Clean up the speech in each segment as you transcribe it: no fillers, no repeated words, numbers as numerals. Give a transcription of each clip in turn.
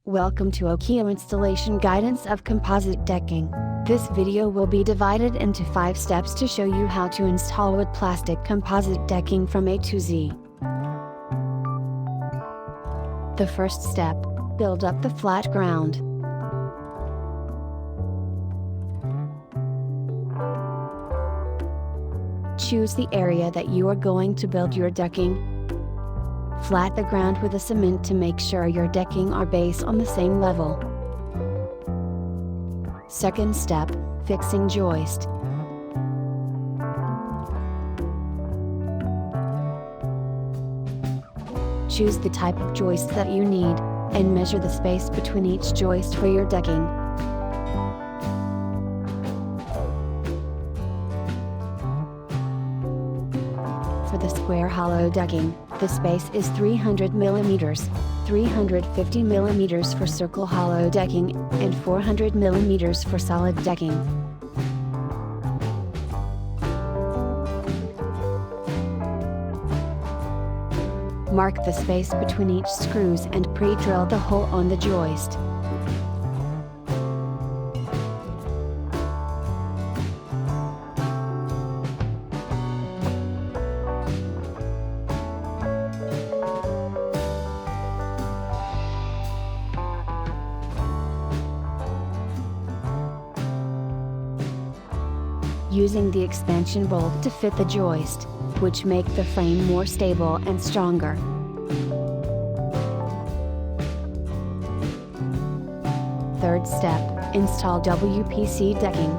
Welcome to Oakio installation guidance of composite decking. This video will be divided into 5 steps to show you how to install wood plastic composite decking from A to Z. The first step, build up the flat ground. Choose the area that you are going to build your decking. Flat the ground with a cement to make sure your decking are base on the same level. Second step, fixing joist. Choose the type of joist that you need, and measure the space between each joist for your decking. For the square hollow decking, the space is 300 mm, 350 mm for circle hollow decking, and 400 mm for solid decking. Mark the space between each screws and pre-drill the hole on the joist. Using the expansion bolt to fit the joist, which make the frame more stable and stronger. Third step, install WPC decking.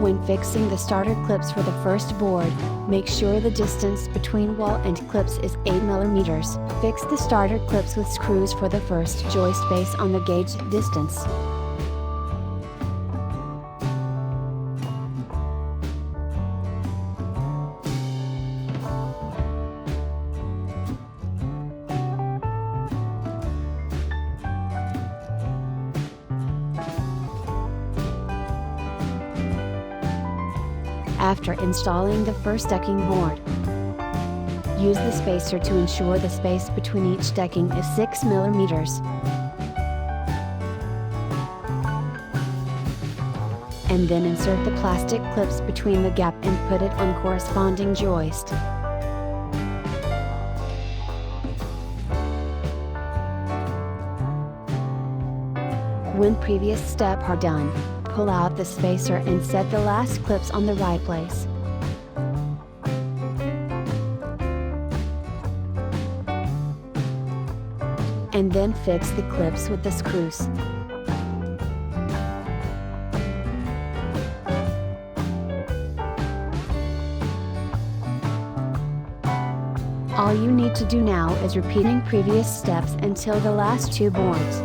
When fixing the starter clips for the first board, make sure the distance between wall and clips is 8 mm. Fix the starter clips with screws for the first joist base on the gauge distance. After installing the first decking board, use the spacer to ensure the space between each decking is 6 mm. And then insert the plastic clips between the gap and put it on corresponding joist. When previous steps are done, pull out the spacer and set the last clips on the right place. And then fix the clips with the screws. All you need to do now is repeating previous steps until the last 2 boards.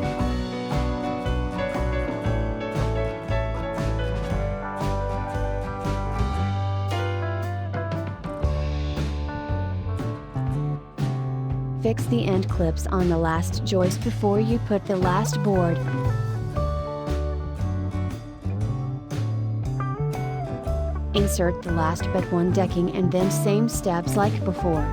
Fix the end clips on the last joist before you put the last board. Insert the last but one decking and then same steps like before.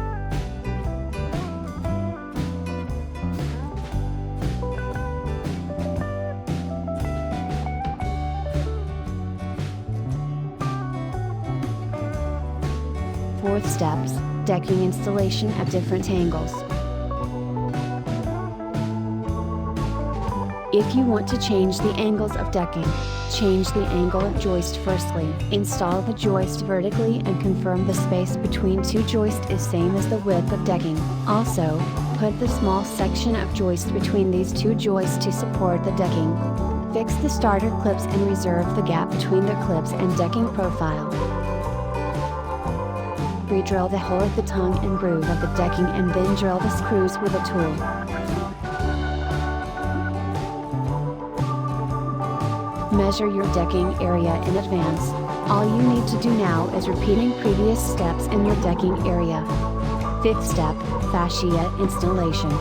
Fourth steps, decking installation at different angles. If you want to change the angles of decking, change the angle of joist firstly. Install the joist vertically and confirm the space between 2 joists is same as the width of decking. Also, put the small section of joist between these 2 joists to support the decking. Fix the starter clips and reserve the gap between the clips and decking profile. Re-drill the hole at the tongue and groove of the decking and then drill the screws with a tool. Measure your decking area in advance. All you need to do now is repeating previous steps in your decking area. Fifth step, fascia installation.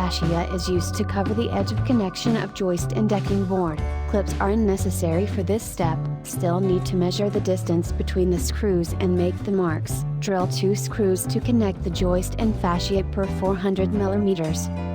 fascia is used to cover the edge of connection of joist and decking board. Clips are unnecessary for this step, still need to measure the distance between the screws and make the marks. Drill 2 screws to connect the joist and fascia per 400 mm.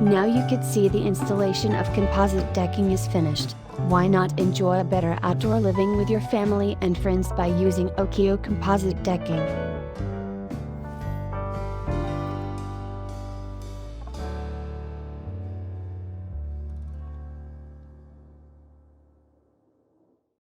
Now you could see the installation of composite decking is finished. Why not enjoy a better outdoor living with your family and friends by using Oakio composite decking?